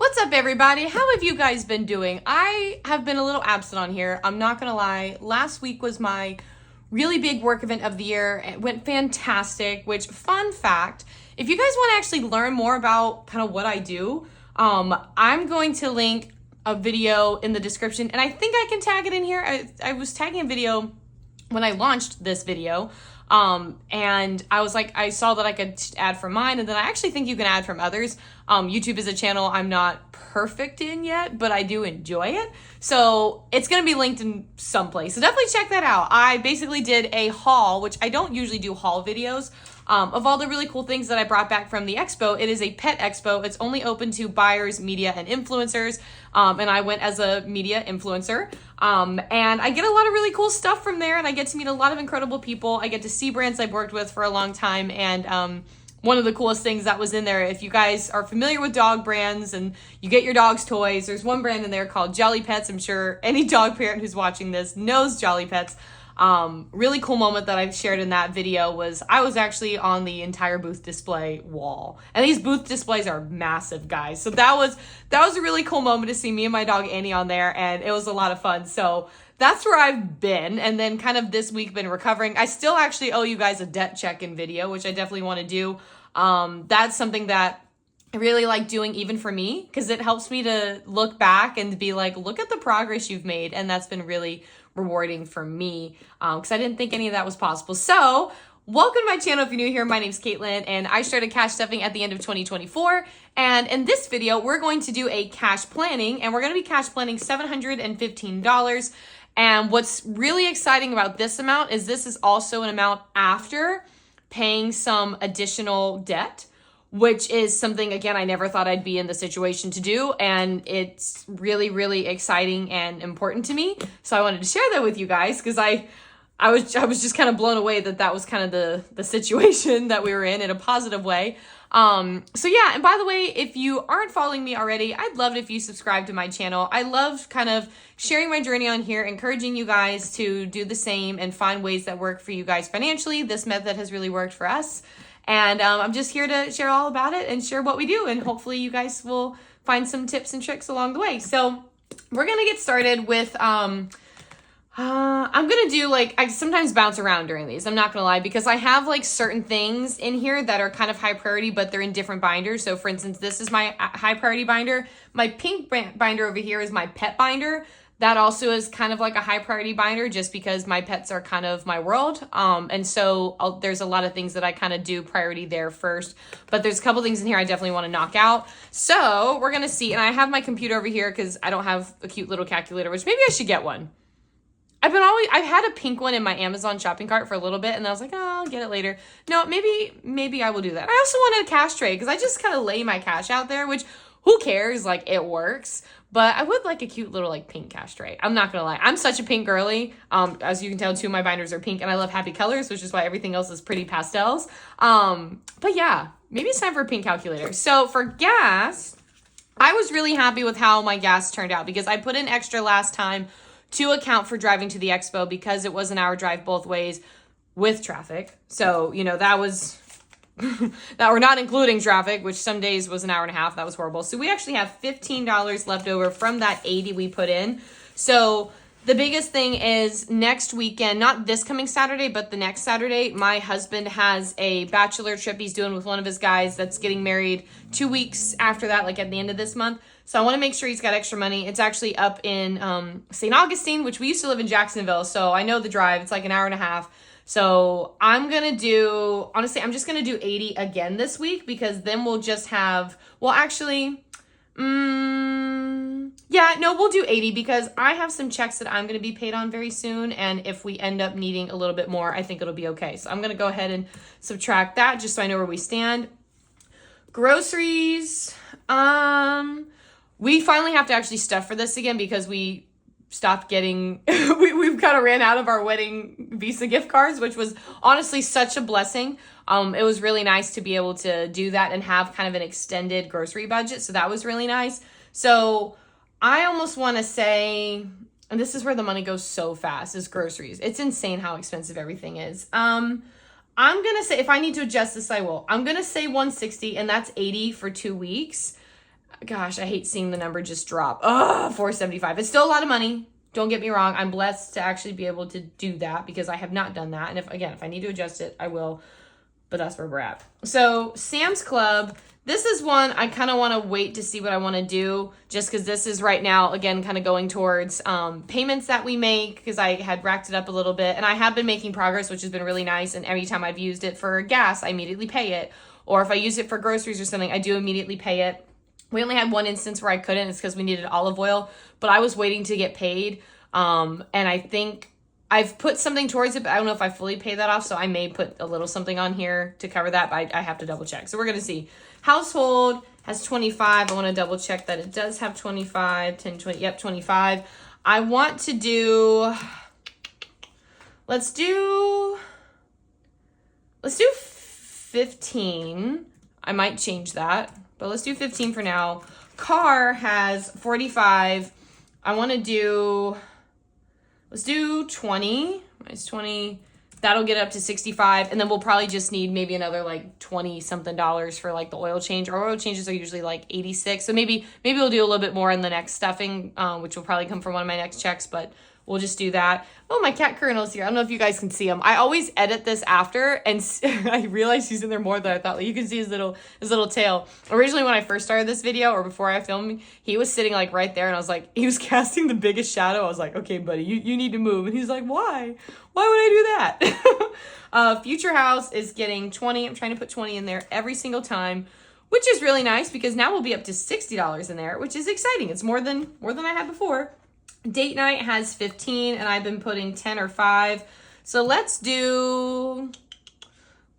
What's up, everybody? How have you guys been doing? I have been a little absent on here. I'm not gonna lie. Last week was my really big work event of the year. It went fantastic, which, fun fact, if you guys want to actually learn more about kind of what I do, I'm going to link a video in the description, and I think I can tag it in here. I was tagging a video when I launched this video, and I was like, I saw that I could add from mine, and then I actually think you can add from others. YouTube is a channel I'm not perfect in yet, but I do enjoy it. So it's going to be linked in some place. So definitely check that out. I basically did a haul, which I don't usually do haul videos, of all the really cool things that I brought back from the expo. It is a pet expo. It's only open to buyers, media, and influencers. And I went as a media influencer. And I get a lot of really cool stuff from there, and I get to meet a lot of incredible people. I get to see brands I've worked with for a long time. And one of the coolest things that was in there, if you guys are familiar with dog brands and you get your dog's toys, there's one brand in there called Jolly Pets. I'm sure any dog parent who's watching this knows Jolly Pets. Really cool moment that I shared in that video was I was actually on the entire booth display wall, and these booth displays are massive, guys. So that was a really cool moment to see me and my dog Annie on there, and it was a lot of fun. So that's where I've been, and then kind of this week been recovering. I still actually owe you guys a debt check-in video, which I definitely want to do. That's something that I really like doing, even for me, because it helps me to look back and be like, look at the progress you've made, and that's been really rewarding for me, because I didn't think any of that was possible. So welcome to my channel if you're new here. My name's Caitlin, and I started cash stuffing at the end of 2024. And in this video, we're going to do a cash planning, and we're going to be cash planning $715. And what's really exciting about this amount is this is also an amount after paying some additional debt, which is something, again, I never thought I'd be in the situation to do. And it's really, really exciting and important to me. So I wanted to share that with you guys, because I was just kind of blown away that was kind of the situation that we were in a positive way. So yeah, and by the way, if you aren't following me already, I'd love it if you subscribe to my channel. I love kind of sharing my journey on here, encouraging you guys to do the same and find ways that work for you guys financially. This method has really worked for us. And I'm just here to share all about it and share what we do. And hopefully you guys will find some tips and tricks along the way. So we're going to get started with, I'm going to do I sometimes bounce around during these. I'm not going to lie, because I have certain things in here that are kind of high priority, but they're in different binders. So for instance, this is my high priority binder. My pink binder over here is my pet binder. That also is kind of like a high priority binder, just because my pets are kind of my world. And so there's a lot of things that I kind of do priority there first, but there's a couple things in here I definitely want to knock out. So we're going to see, and I have my computer over here because I don't have a cute little calculator, which maybe I should get one. I've had a pink one in my Amazon shopping cart for a little bit, and I was like, oh, I'll get it later. No, maybe I will do that. I also wanted a cash tray because I just kind of lay my cash out there, which who cares? It works. But I would like a cute little pink cash tray. I'm not gonna lie. I'm such a pink girly. As you can tell, 2 of my binders are pink, and I love happy colors, which is why everything else is pretty pastels. But yeah, maybe it's time for a pink calculator. So for gas, I was really happy with how my gas turned out, because I put in extra last time to account for driving to the expo, because it was an hour drive both ways with traffic. So, that was that we're not including traffic, which some days was an hour and a half. That was horrible. So we actually have $15 left over from that $80 we put in. So the biggest thing is next weekend, not this coming Saturday, but the next Saturday, my husband has a bachelor trip he's doing with one of his guys that's getting married 2 weeks after that, at the end of this month. So I want to make sure he's got extra money. It's actually up in St. Augustine, which we used to live in Jacksonville. So I know the drive. It's an hour and a half. So I'm going to do, honestly, I'm just going to do 80 again this week, because then we'll just have, well, actually, yeah, no, we'll do 80, because I have some checks that I'm going to be paid on very soon. And if we end up needing a little bit more, I think it'll be okay. So I'm going to go ahead and subtract that just so I know where we stand. Groceries. We finally have to actually stuff for this again, because we stopped getting, we've kind of ran out of our wedding Visa gift cards, which was honestly such a blessing. It was really nice to be able to do that and have kind of an extended grocery budget. So that was really nice. So I almost want to say, and this is where the money goes so fast, is groceries. It's insane how expensive everything is. I'm going to say, if I need to adjust this, I will. I'm going to say 160, and that's 80 for 2 weeks. Gosh, I hate seeing the number just drop. Ugh, $475. It's still a lot of money. Don't get me wrong. I'm blessed to actually be able to do that because I have not done that. And if I need to adjust it, I will. But that's where we're at. So Sam's Club, this is one I kind of want to wait to see what I want to do, just because this is right now, again, kind of going towards payments that we make, because I had racked it up a little bit. And I have been making progress, which has been really nice. And every time I've used it for gas, I immediately pay it. Or if I use it for groceries or something, I do immediately pay it. We only had one instance where I couldn't. It's because we needed olive oil, but I was waiting to get paid. And I think I've put something towards it, but I don't know if I fully pay that off. So I may put a little something on here to cover that, but I have to double check. So we're going to see. Household has 25. I want to double check that it does have 25, 10, 20. Yep, 25. I want to do, let's do 15. I might change that. But let's do 15 for now. Car has 45. I want to do, let's do 20. Minus 20. That'll get up to 65. And then we'll probably just need maybe another like 20 something dollars for like the oil change. Our oil changes are usually like 86. So maybe we'll do a little bit more in the next stuffing, which will probably come from one of my next checks, but we'll just do that. Oh, my cat Colonel's here. I don't know if you guys can see him. I always edit this after, and I realized he's in there more than I thought. Like, you can see his little tail. Originally, when I first started this video, or before I filmed, he was sitting like right there, and I was like, he was casting the biggest shadow. I was like, okay, buddy, you need to move. And he's like, why? Why would I do that? Future House is getting 20. I'm trying to put 20 in there every single time, which is really nice because now we'll be up to $60 in there, which is exciting. It's more than I had before. Date night has 15, and I've been putting 10 or 5. So let's do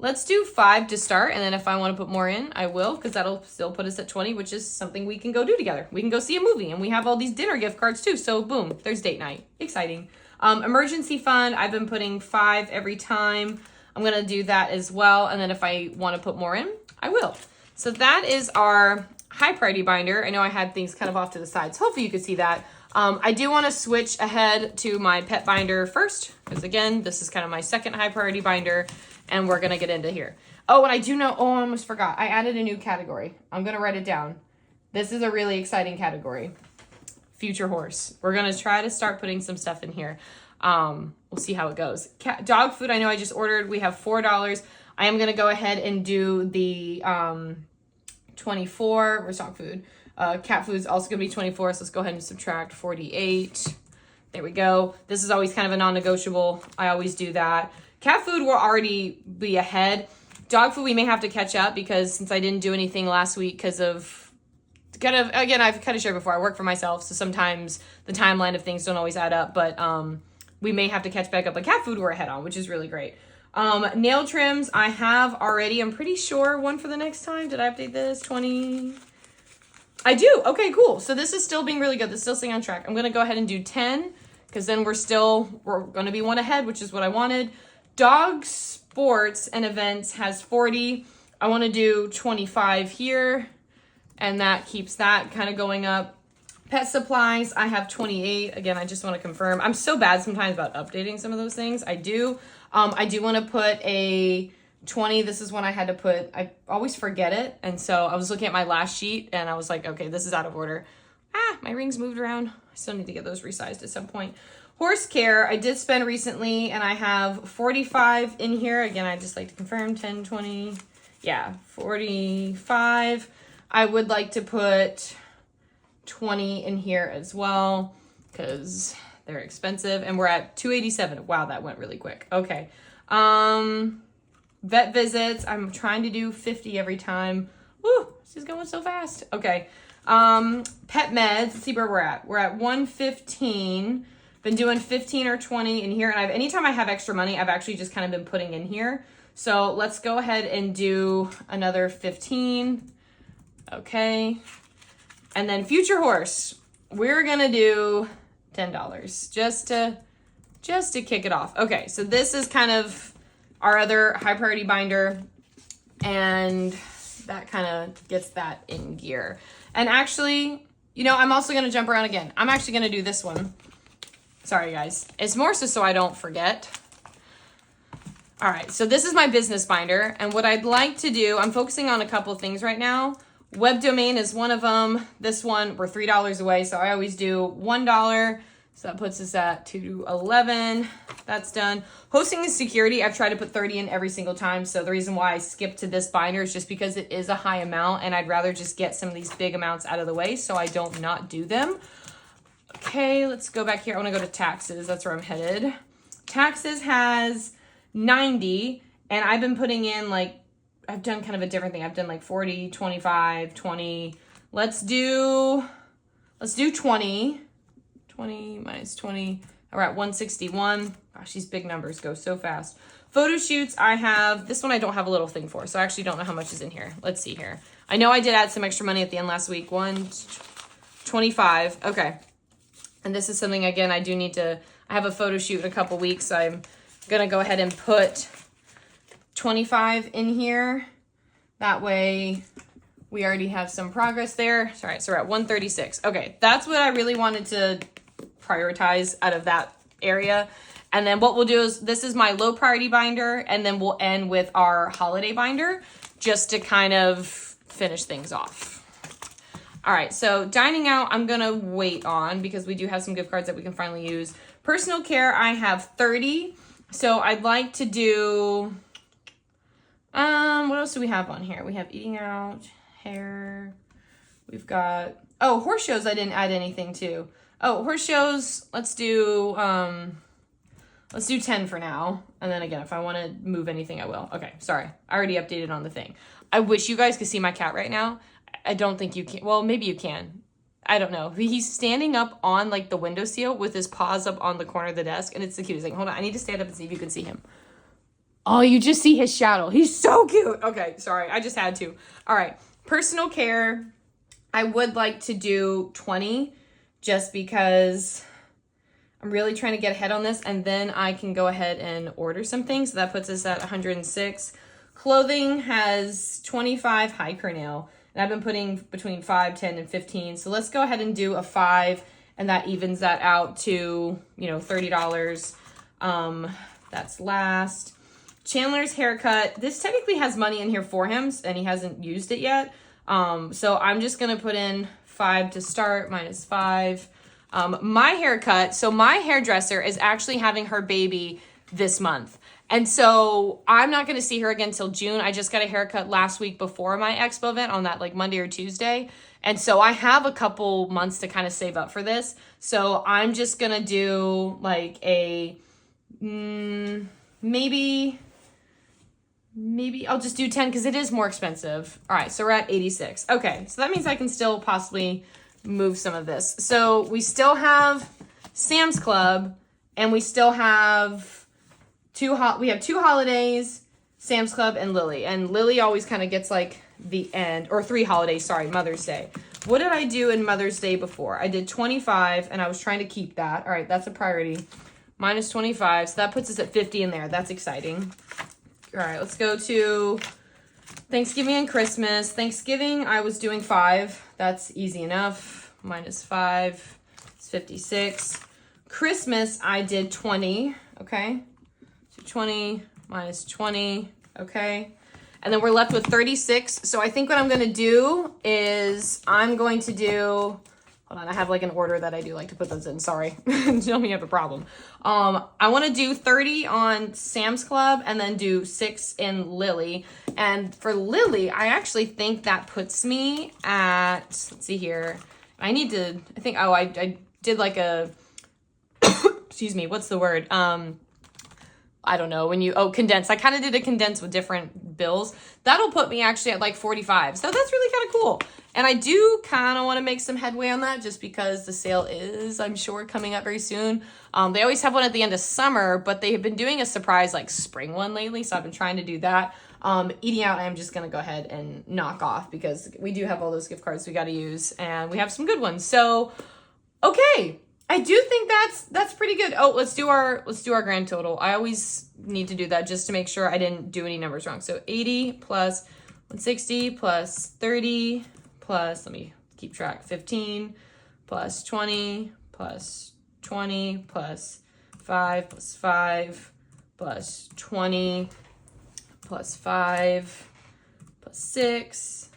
5 to start, and then if I want to put more in, I will, because that'll still put us at 20, which is something we can go do together. We can go see a movie, and we have all these dinner gift cards too. So boom, there's date night. Exciting. Emergency fund, I've been putting 5 every time. I'm going to do that as well, and then if I want to put more in, I will. So that is our high priority binder. I know I had things kind of off to the side, so hopefully you can see that. I do want to switch ahead to my pet binder first, because again, this is kind of my second high priority binder, and we're going to get into here. Oh, and I do know, I almost forgot. I added a new category. I'm going to write it down. This is a really exciting category. Future horse. We're going to try to start putting some stuff in here. We'll see how it goes. Dog food, I know I just ordered. We have $4. I am going to go ahead and do the 24. Where's dog food? Cat food is also going to be 24, so let's go ahead and subtract 48. There we go. This is always kind of a non-negotiable. I always do that. Cat food will already be ahead. Dog food, we may have to catch up because since I didn't do anything last week because of, again, I've kind of shared before, I work for myself, so sometimes the timeline of things don't always add up, but we may have to catch back up. But cat food we're ahead on, which is really great. Nail trims, I have already, I'm pretty sure, one for the next time. Did I update this? 20... I do. Okay, cool. So this is still being really good. This is still staying on track. I'm going to go ahead and do 10 because then we're going to be one ahead, which is what I wanted. Dog sports and events has 40. I want to do 25 here, and that keeps that kind of going up. Pet supplies, I have 28. Again, I just want to confirm. I'm so bad sometimes about updating some of those things. I do want to put a 20. This is one I had to put. I always forget it. And so I was looking at my last sheet and I was like, okay, this is out of order. My rings moved around. I still need to get those resized at some point. Horse care, I did spend recently and I have 45 in here. Again, I just like to confirm 10, 20. Yeah, 45. I would like to put 20 in here as well because they're expensive and we're at 287. Wow, that went really quick. Okay. Vet visits, I'm trying to do 50 every time. Woo, this is going so fast. Okay. Pet meds, let's see where we're at. We're at 115. Been doing 15 or 20 in here. And anytime I have extra money, I've actually just kind of been putting in here. So let's go ahead and do another 15. Okay. And then future horse, we're going to do $10 just to kick it off. Okay. So this is kind of our other high priority binder, and that kind of gets that in gear. And actually, I'm also going to jump around again. I'm actually going to do this one. Sorry, guys. It's more so I don't forget. All right, so this is my business binder, and what I'd like to do, I'm focusing on a couple of things right now. Web domain is one of them. This one, we're $3 away, so I always do $1. So that puts us at 211. That's done. Hosting and security, I've tried to put 30 in every single time. So the reason why I skipped to this binder is just because it is a high amount and I'd rather just get some of these big amounts out of the way so I don't not do them. Okay, let's go back here. I want to go to taxes. That's where I'm headed. Taxes has 90 and I've been putting in like, I've done kind of a different thing. I've done like 40, 25, 20. Let's do 20. 20 minus 20. We're at 161. Gosh, these big numbers go so fast. Photo shoots, I have, this one I don't have a little thing for, so I actually don't know how much is in here. Let's see here. I know I did add some extra money at the end last week. 125. Okay. And this is something, again, I do need to, I have a photo shoot in a couple weeks, so I'm going to go ahead and put 25 in here. That way we already have some progress there. All right, so we're at 136. Okay, that's what I really wanted to prioritize out of that area. And then what we'll do is, this is my low priority binder, and then we'll end with our holiday binder just to kind of finish things off. All right, so dining out, I'm gonna wait on because we do have some gift cards that we can finally use. Personal care, I have 30. So I'd like to do, what else do we have on here? We have eating out, hair, we've got, oh, horse shows I didn't add anything to. Oh, horse shows, let's do 10 for now. And then again, if I want to move anything, I will. Okay, sorry. I already updated on the thing. I wish you guys could see my cat right now. I don't think you can. Well, maybe you can. I don't know. He's standing up on like the windowsill with his paws up on the corner of the desk. And it's the cutest thing. Hold on. I need to stand up and see if you can see him. Oh, you just see his shadow. He's so cute. Okay, sorry. I just had to. All right. Personal care. I would like to do 20 just because I'm really trying to get ahead on this, and then I can go ahead and order some things. So that puts us at 106. Clothing has 25, high curnail, and I've been putting between 5, 10, and 15. So let's go ahead and do a 5, and that evens that out to, $30. That's last. Chandler's haircut. This technically has money in here for him, and he hasn't used it yet. So I'm just going to put in 5 to start, minus 5. My haircut, so my hairdresser is actually having her baby this month. And so I'm not going to see her again till June. I just got a haircut last week before my expo event on that like Monday or Tuesday. And so I have a couple months to kind of save up for this. So I'm just going to do like a, maybe I'll just do 10 because it is more expensive. All right, so we're at 86. Okay, so that means I can still possibly move some of this. So we still have Sam's Club, and we still have two holidays, Sam's Club and Lily. And Lily always kind of gets like the end, or 3 holidays, sorry, Mother's Day. What did I do in Mother's Day before? I did 25, and I was trying to keep that. All right, that's a priority. Minus 25, so that puts us at 50 in there. That's exciting. All right, let's go to Thanksgiving and Christmas. Thanksgiving, I was doing 5. That's easy enough. Minus 5, it's 56. Christmas, I did 20, okay? So 20 minus 20, okay? And then we're left with 36. So I think what I'm going to do is I'm going to do, hold on, I have like an order that I do like to put those in. Sorry, tell me you have a problem. I want to do 30 on Sam's Club and then do 6 in Lily. And for Lily, I actually think that puts me at, let's see here. I did like a, excuse me, what's the word? I don't know, condense. I kind of did a condense with different bills. That'll put me actually at like 45. So that's really kind of cool. And I do kind of want to make some headway on that just because the sale is, I'm sure, coming up very soon. They always have one at the end of summer, but they have been doing a surprise like spring one lately. So I've been trying to do that. Eating out, I'm just going to go ahead and knock off because we do have all those gift cards we got to use and we have some good ones. So, okay. I do think that's pretty good. Oh, let's do our grand total. I always need to do that just to make sure I didn't do any numbers wrong. So 80 plus 160 plus 30 plus, let me keep track, 15 plus 20 plus 20 plus 5 plus 5 plus 20 plus 5 plus 6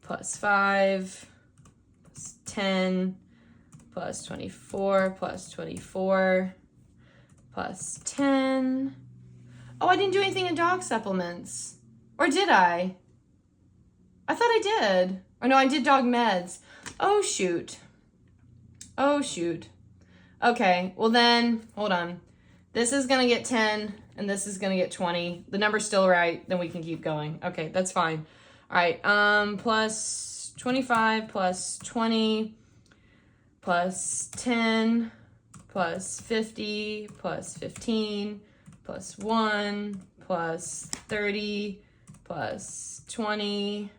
plus 5 plus 10 plus 24 plus 24 plus 10. Oh, I didn't do anything in dog supplements. Or did I? I thought I did. Or no, I did dog meds. Oh, shoot. Oh, shoot. Okay, well then, hold on. This is going to get 10, and this is going to get 20. The number's still right, then we can keep going. Okay, that's fine. All right, plus 25 plus 20 plus 10 plus 50 plus 15 plus 1 plus 30 plus 20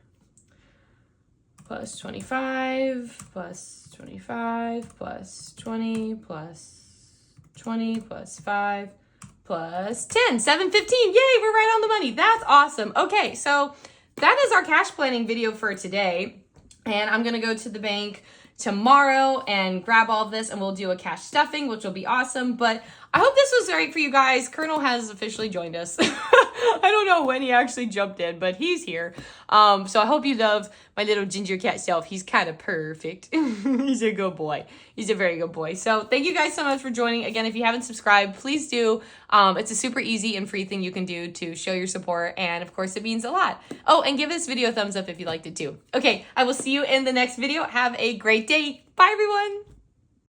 plus 25 plus 25 plus 20 plus 20 plus 5 plus 10. 715. Yay, we're right on the money. That's awesome. Okay, so that is our cash planning video for today. And I'm going to go to the bank tomorrow and grab all of this, and we'll do a cash stuffing, which will be awesome. But I hope this was great for you guys. Colonel has officially joined us. I don't know when he actually jumped in, but he's here. So I hope you love my little ginger cat self. He's kind of perfect. He's a good boy. He's a very good boy. So thank you guys so much for joining. Again, if you haven't subscribed, please do. It's a super easy and free thing you can do to show your support. And of course, it means a lot. Oh, and give this video a thumbs up if you liked it too. Okay, I will see you in the next video. Have a great day. Bye, everyone.